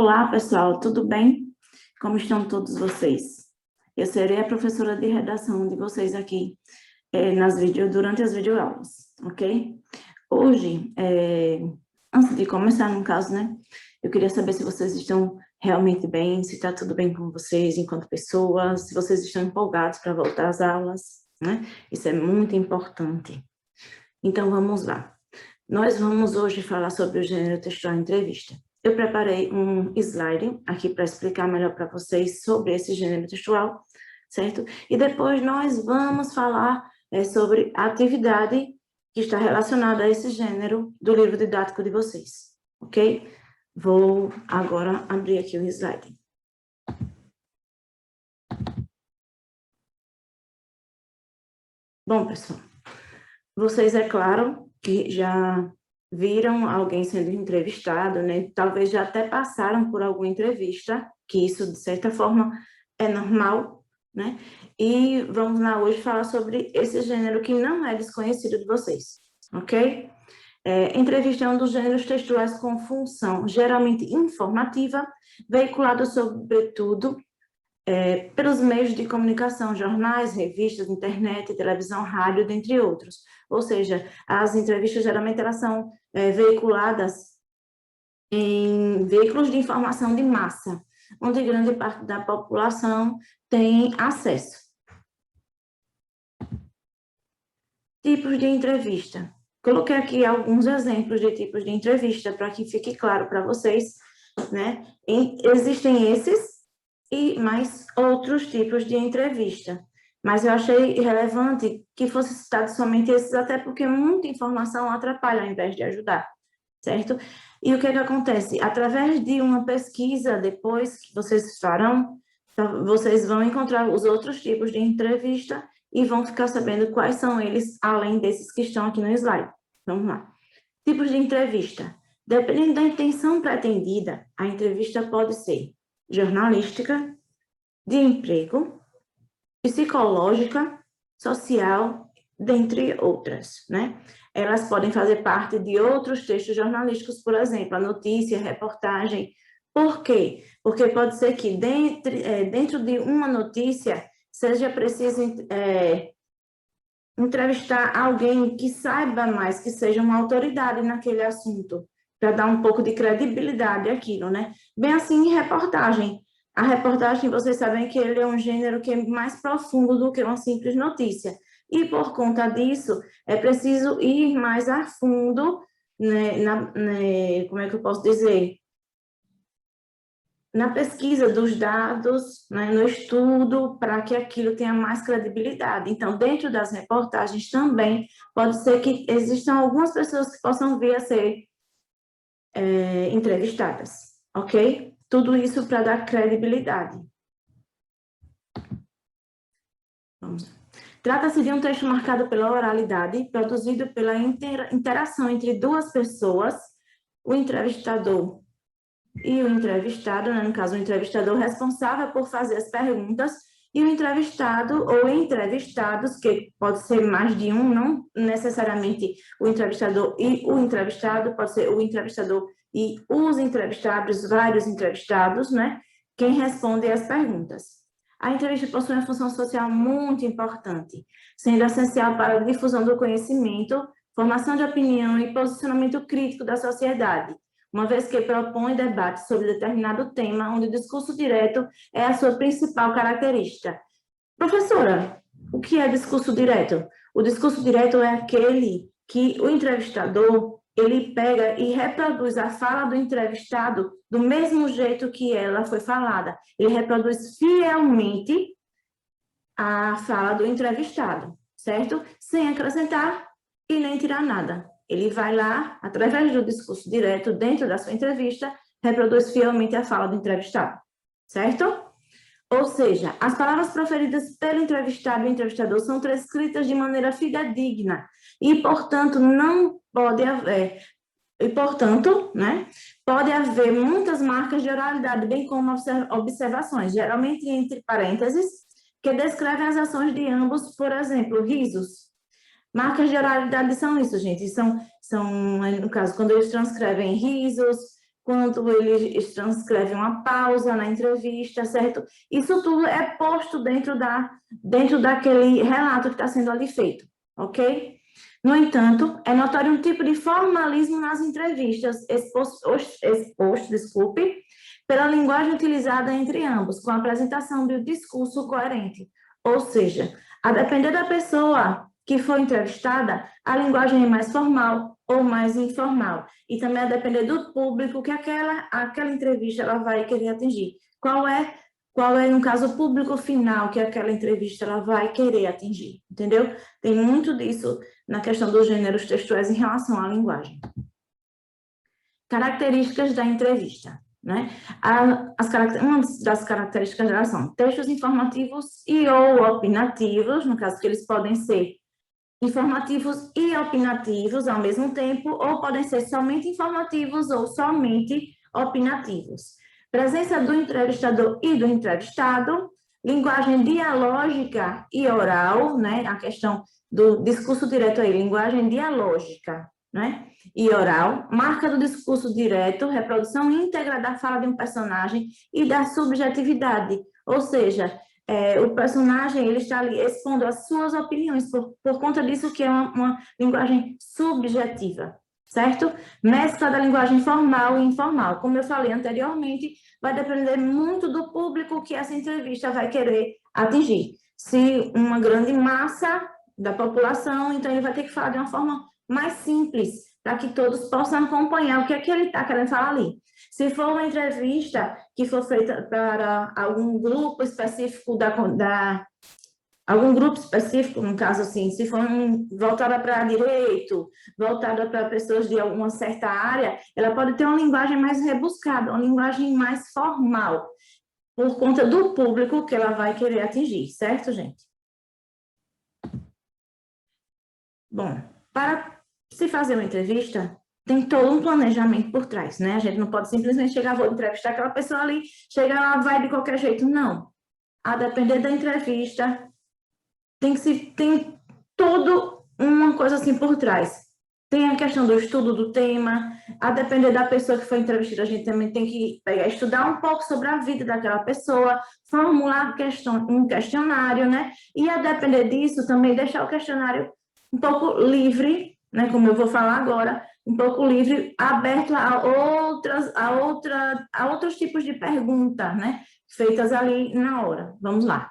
Olá, pessoal, tudo bem? Como estão todos vocês? Eu serei a professora de redação de vocês aqui durante as videoaulas, ok? Hoje, antes de começar, no caso, né? Eu queria saber se vocês estão realmente bem, se está tudo bem com vocês enquanto pessoas, se vocês estão empolgados para voltar às aulas, né? Isso é muito importante. Então, vamos lá. Nós vamos hoje falar sobre o gênero textual entrevista. Eu preparei um slide aqui para explicar melhor para vocês sobre esse gênero textual, certo? E depois nós vamos falar sobre a atividade que está relacionada a esse gênero do livro didático de vocês, ok? Vou agora abrir aqui o slide. Bom, pessoal, vocês, é claro, que já viram alguém sendo entrevistado, né? Talvez já até passaram por alguma entrevista, que isso, de certa forma, é normal, né? E vamos lá hoje falar sobre esse gênero que não é desconhecido de vocês, ok? Entrevista é um dos gêneros textuais com função geralmente informativa, veiculado sobretudo pelos meios de comunicação, jornais, revistas, internet, televisão, rádio, dentre outros. Ou seja, as entrevistas geralmente elas são veiculadas em veículos de informação de massa, onde grande parte da população tem acesso. Tipos de entrevista. Coloquei aqui alguns exemplos de tipos de entrevista para que fique claro para vocês, né? Existem esses e mais outros tipos de entrevista. Mas eu achei relevante que fosse citado somente esses, até porque muita informação atrapalha ao invés de ajudar, certo? E o que acontece? Através de uma pesquisa, depois que vocês farão, vocês vão encontrar os outros tipos de entrevista e vão ficar sabendo quais são eles, além desses que estão aqui no slide. Vamos lá. Tipos de entrevista. Dependendo da intenção pretendida, a entrevista pode ser jornalística, de emprego, psicológica, social, dentre outras, né? Elas podem fazer parte de outros textos jornalísticos, por exemplo, a notícia, a reportagem. Por quê? Porque pode ser que dentro de uma notícia seja preciso entrevistar alguém que saiba mais, que seja uma autoridade naquele assunto, para dar um pouco de credibilidade àquilo, né? Bem assim, em reportagem. A reportagem, vocês sabem que ele é um gênero que é mais profundo do que uma simples notícia. E, por conta disso, é preciso ir mais a fundo, né, como é que eu posso dizer? Na pesquisa dos dados, né, no estudo, para que aquilo tenha mais credibilidade. Então, dentro das reportagens também, pode ser que existam algumas pessoas que possam vir a ser entrevistadas, ok? Tudo isso para dar credibilidade. Vamos lá. Trata-se de um texto marcado pela oralidade, produzido pela interação entre duas pessoas, o entrevistador e o entrevistado, né? No caso, o entrevistador responsável por fazer as perguntas, e o entrevistado ou entrevistados, que pode ser mais de um, não necessariamente o entrevistador e o entrevistado, pode ser o entrevistador e os entrevistados, vários entrevistados, né? Quem responde as perguntas. A entrevista possui uma função social muito importante, sendo essencial para a difusão do conhecimento, formação de opinião e posicionamento crítico da sociedade, uma vez que propõe debate sobre determinado tema, onde o discurso direto é a sua principal característica. Professora, o que é discurso direto? O discurso direto é aquele que o entrevistador, ele pega e reproduz a fala do entrevistado do mesmo jeito que ela foi falada. Ele reproduz fielmente a fala do entrevistado, certo? Sem acrescentar e nem tirar nada. Ele vai lá, através do discurso direto, dentro da sua entrevista, reproduz fielmente a fala do entrevistado, certo? Ou seja, as palavras proferidas pelo entrevistado e entrevistador são transcritas de maneira fidedigna e, portanto, não pode haver, né, pode haver muitas marcas de oralidade, bem como observações, geralmente entre parênteses, que descrevem as ações de ambos, por exemplo, risos. Marcas de oralidade são isso, gente, no caso, quando eles transcrevem risos, quando ele transcreve uma pausa na entrevista, certo? Isso tudo é posto dentro daquele relato que está sendo ali feito, ok? No entanto, é notório um tipo de formalismo nas entrevistas, exposto, pela linguagem utilizada entre ambos, com a apresentação do discurso coerente. Ou seja, a depender da pessoa que foi entrevistada, a linguagem é mais formal ou mais informal. E também a depender do público que aquela entrevista ela vai querer atingir. Qual é, no caso, o público final que aquela entrevista ela vai querer atingir, entendeu? Tem muito disso na questão dos gêneros textuais em relação à linguagem. Características da entrevista, né? Uma das características delas são textos informativos e ou opinativos, no caso que eles podem ser informativos e opinativos ao mesmo tempo, ou podem ser somente informativos ou somente opinativos. Presença do entrevistador e do entrevistado, linguagem dialógica e oral, né? A questão do discurso direto aí, linguagem dialógica, né? E oral, marca do discurso direto, reprodução íntegra da fala de um personagem e da subjetividade, ou seja, o personagem ele está ali expondo as suas opiniões, por conta disso que é uma linguagem subjetiva, certo? Mescla da linguagem formal e informal. Como eu falei anteriormente, vai depender muito do público que essa entrevista vai querer atingir. Se uma grande massa da população, então ele vai ter que falar de uma forma mais simples, para que todos possam acompanhar o que é que ele está querendo falar ali. Se for uma entrevista que for feita para algum grupo específico algum grupo específico, no caso assim, se for voltada para direito, voltada para pessoas de alguma certa área, ela pode ter uma linguagem mais rebuscada, uma linguagem mais formal, por conta do público que ela vai querer atingir, certo, gente? Bom, para se fazer uma entrevista, tem todo um planejamento por trás, né? A gente não pode simplesmente chegar, vou entrevistar aquela pessoa ali, chega lá, vai de qualquer jeito, não. A depender da entrevista, tem toda uma coisa assim por trás. Tem a questão do estudo do tema, a depender da pessoa que foi entrevistada, a gente também tem que estudar um pouco sobre a vida daquela pessoa, formular um questionário, né? E a depender disso, também deixar o questionário um pouco livre, né? Como eu vou falar agora, um pouco livre, aberto a outros tipos de perguntas, né? Feitas ali na hora. Vamos lá.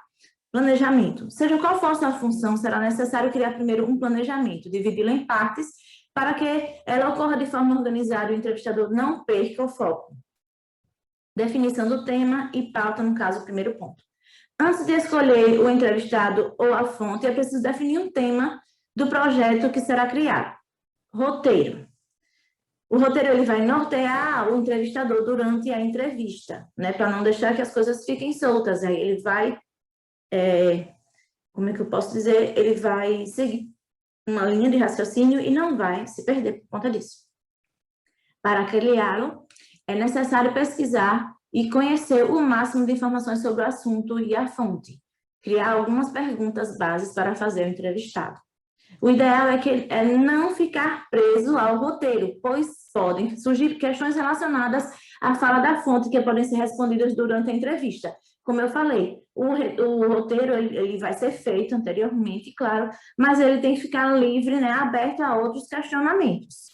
Planejamento. Seja qual for a sua função, será necessário criar primeiro um planejamento, dividi-lo em partes, para que ela ocorra de forma organizada e o entrevistador não perca o foco. Definição do tema e pauta, no caso, o primeiro ponto. Antes de escolher o entrevistado ou a fonte, é preciso definir um tema do projeto que será criado. Roteiro. O roteiro ele vai nortear o entrevistador durante a entrevista, né, para não deixar que as coisas fiquem soltas. Aí ele vai, como é que eu posso dizer? Ele vai seguir uma linha de raciocínio e não vai se perder por conta disso. Para criá-lo, é necessário pesquisar e conhecer o máximo de informações sobre o assunto e a fonte. Criar algumas perguntas bases para fazer o entrevistado. O ideal é não ficar preso ao roteiro, pois podem surgir questões relacionadas à fala da fonte que podem ser respondidas durante a entrevista. Como eu falei, o roteiro ele vai ser feito anteriormente, claro, mas ele tem que ficar livre, né, aberto a outros questionamentos.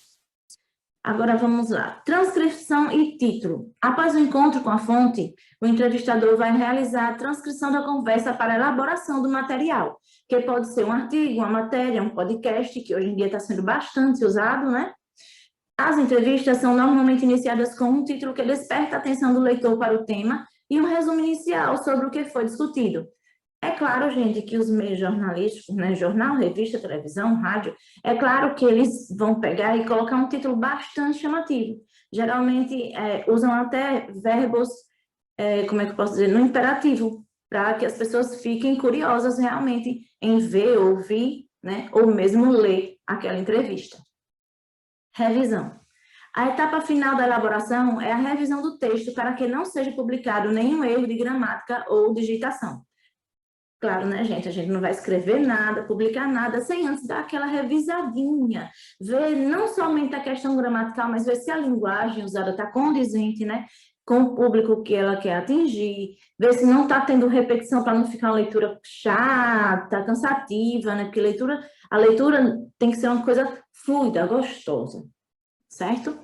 Agora vamos lá. Transcrição e título. Após o encontro com a fonte, o entrevistador vai realizar a transcrição da conversa para a elaboração do material, que pode ser um artigo, uma matéria, um podcast, que hoje em dia está sendo bastante usado, né? As entrevistas são normalmente iniciadas com um título que desperta a atenção do leitor para o tema e um resumo inicial sobre o que foi discutido. É claro, gente, que os meios jornalísticos, né, jornal, revista, televisão, rádio, é claro que eles vão pegar e colocar um título bastante chamativo. Geralmente usam até verbos, como é que eu posso dizer, no imperativo, para que as pessoas fiquem curiosas realmente em ver, ouvir, né, ou mesmo ler aquela entrevista. Revisão. A etapa final da elaboração é a revisão do texto para que não seja publicado nenhum erro de gramática ou digitação. Claro, né, gente? A gente não vai escrever nada, publicar nada, sem antes dar aquela revisadinha. Ver não somente a questão gramatical, mas ver se a linguagem usada está condizente, né, com o público que ela quer atingir. Ver se não está tendo repetição para não ficar uma leitura chata, cansativa, né? Porque a leitura tem que ser uma coisa fluida, gostosa, certo?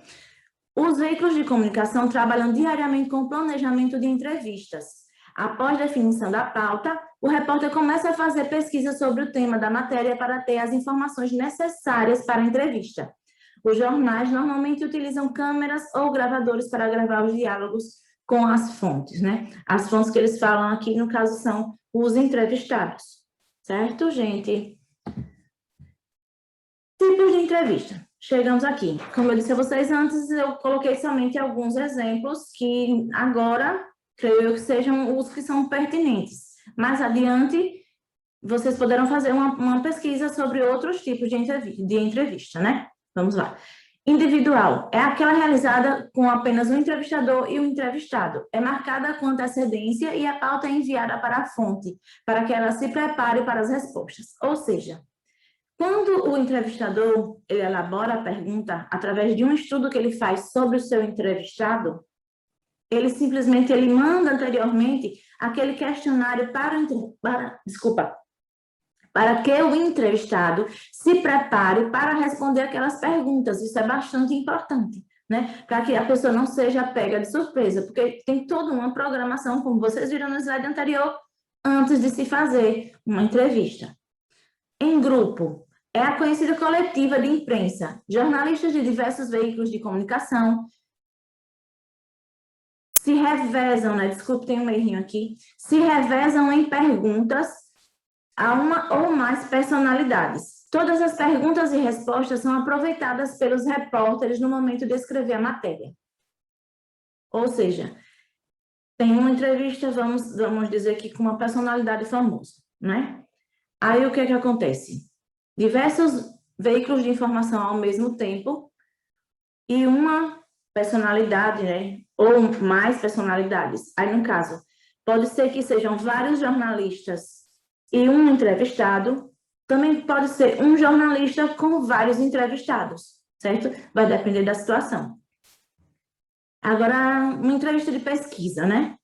Os veículos de comunicação trabalham diariamente com o planejamento de entrevistas. Após a definição da pauta, o repórter começa a fazer pesquisa sobre o tema da matéria para ter as informações necessárias para a entrevista. Os jornais normalmente utilizam câmeras ou gravadores para gravar os diálogos com as fontes, né? As fontes que eles falam aqui, no caso, são os entrevistados. Certo, gente? Tipos de entrevista. Chegamos aqui. Como eu disse a vocês antes, eu coloquei somente alguns exemplos que agora, creio eu que sejam os que são pertinentes. Mais adiante, vocês poderão fazer uma pesquisa sobre outros tipos de entrevista, né? Vamos lá. Individual. É aquela realizada com apenas um entrevistador e um entrevistado. É marcada com antecedência e a pauta é enviada para a fonte, para que ela se prepare para as respostas. Ou seja, quando o entrevistador ele elabora a pergunta através de um estudo que ele faz sobre o seu entrevistado, ele simplesmente manda anteriormente aquele questionário para que o entrevistado se prepare para responder aquelas perguntas. Isso é bastante importante, né? Para que a pessoa não seja pega de surpresa, porque tem toda uma programação, como vocês viram no slide anterior, antes de se fazer uma entrevista. Em grupo, é a conhecida coletiva de imprensa. Jornalistas de diversos veículos de comunicação se revezam, né? Desculpe, tem um errinho aqui. Se revezam em perguntas a uma ou mais personalidades. Todas as perguntas e respostas são aproveitadas pelos repórteres no momento de escrever a matéria. Ou seja, tem uma entrevista, vamos dizer aqui, com uma personalidade famosa, né? Aí o que é que acontece? Diversos veículos de informação ao mesmo tempo e uma personalidade, né? Ou mais personalidades. Aí, no caso, pode ser que sejam vários jornalistas e um entrevistado, também pode ser um jornalista com vários entrevistados, certo? Vai depender da situação. Agora, uma entrevista de pesquisa, né?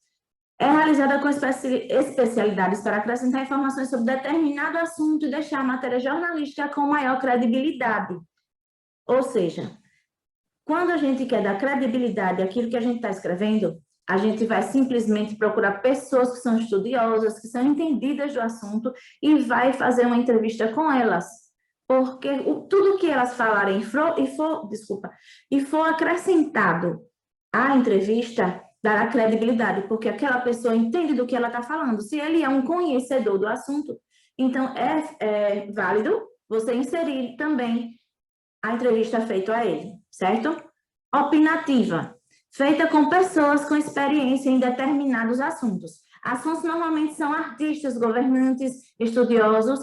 É realizada com especialidades para acrescentar informações sobre determinado assunto e deixar a matéria jornalística com maior credibilidade. Ou seja, quando a gente quer dar credibilidade àquilo que a gente está escrevendo, a gente vai simplesmente procurar pessoas que são estudiosas, que são entendidas do assunto e vai fazer uma entrevista com elas. Porque tudo que elas falarem e for acrescentado à entrevista, dará credibilidade, porque aquela pessoa entende do que ela está falando. Se ele é um conhecedor do assunto, então é válido você inserir também a entrevista feita a ele, certo? Opinativa. Feita com pessoas com experiência em determinados assuntos. Assuntos normalmente são artistas, governantes, estudiosos,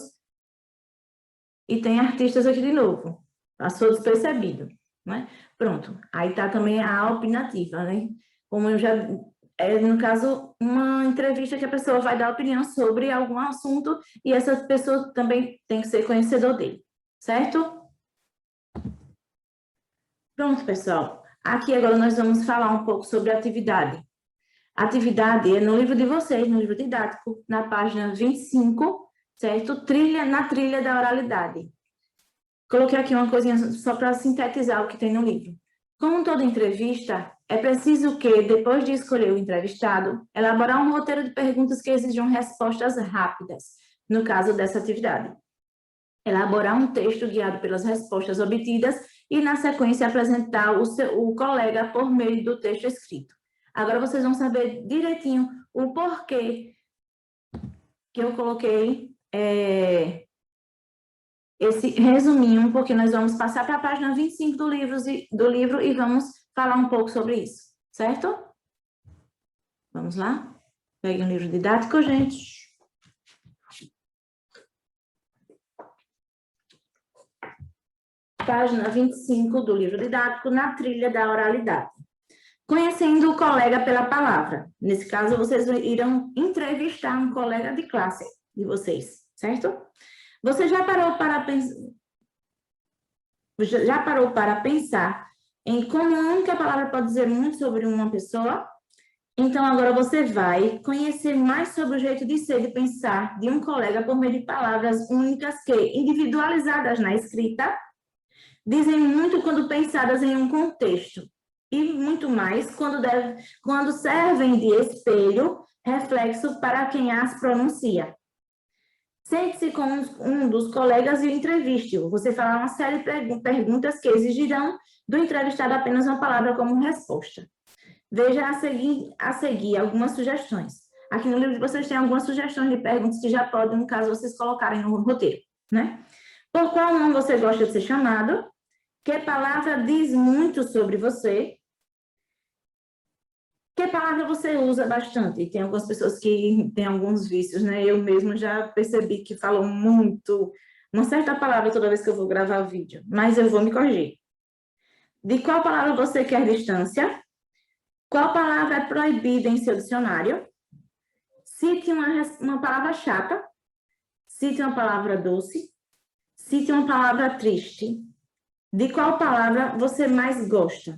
e tem artistas aqui de novo. Passou despercebido, né? Pronto. Aí está também a opinativa, né? Como eu já... no caso, uma entrevista que a pessoa vai dar opinião sobre algum assunto e essa pessoa também tem que ser conhecedor dele, certo? Pronto, pessoal. Aqui agora nós vamos falar um pouco sobre atividade. Atividade é no livro de vocês, no livro didático, na página 25, certo? Na trilha da oralidade. Coloquei aqui uma coisinha só para sintetizar o que tem no livro. Como toda entrevista, é preciso que, depois de escolher o entrevistado, elaborar um roteiro de perguntas que exijam respostas rápidas, no caso dessa atividade. Elaborar um texto guiado pelas respostas obtidas e, na sequência, apresentar o colega por meio do texto escrito. Agora, vocês vão saber direitinho o porquê que eu coloquei esse resuminho, porque nós vamos passar para a página 25 do livro e vamos falar um pouco sobre isso, certo? Vamos lá? Pegue um livro didático, gente. Página 25 do livro didático, na trilha da oralidade. Conhecendo o colega pela palavra. Nesse caso, vocês irão entrevistar um colega de classe de vocês, certo? Você já parou para pensar em como uma única palavra pode dizer muito sobre uma pessoa? Então, agora você vai conhecer mais sobre o jeito de ser e de pensar de um colega por meio de palavras únicas que, individualizadas na escrita, dizem muito quando pensadas em um contexto e muito mais quando servem de espelho, reflexo para quem as pronuncia. Sente-se com um dos colegas e entreviste-o. Você fará uma série de perguntas que exigirão do entrevistado apenas uma palavra como resposta. Veja a seguir algumas sugestões. Aqui no livro vocês têm algumas sugestões de perguntas que já podem, no caso, vocês colocarem no roteiro, né? Por qual nome você gosta de ser chamado? Que palavra diz muito sobre você? Que palavra você usa bastante? Tem algumas pessoas que têm alguns vícios, né? Eu mesmo já percebi que falo muito uma certa palavra toda vez que eu vou gravar o vídeo, mas eu vou me corrigir. De qual palavra você quer distância? Qual palavra é proibida em seu dicionário? Cite uma palavra chata. Cite uma palavra doce. Cite uma palavra triste. De qual palavra você mais gosta?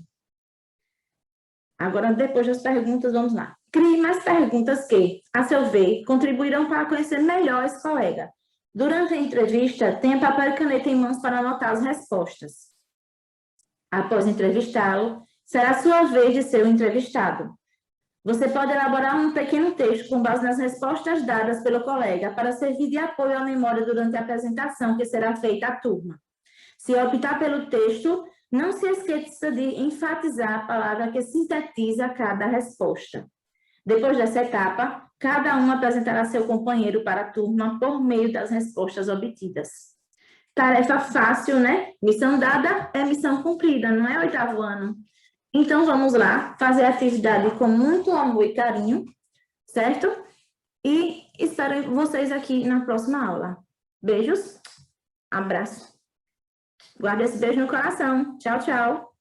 Agora, depois das perguntas, vamos lá. Crie mais perguntas que, a seu ver, contribuirão para conhecer melhor esse colega. Durante a entrevista, tenha papel e caneta em mãos para anotar as respostas. Após entrevistá-lo, será a sua vez de ser o entrevistado. Você pode elaborar um pequeno texto com base nas respostas dadas pelo colega para servir de apoio à memória durante a apresentação que será feita à turma. Se optar pelo texto, não se esqueça de enfatizar a palavra que sintetiza cada resposta. Depois dessa etapa, cada um apresentará seu companheiro para a turma por meio das respostas obtidas. Tarefa fácil, né? Missão dada é missão cumprida, não é 8º ano? Então, vamos lá, fazer a atividade com muito amor e carinho, certo? E espero vocês aqui na próxima aula. Beijos, abraço. Guarde esse beijo no coração. Tchau, tchau.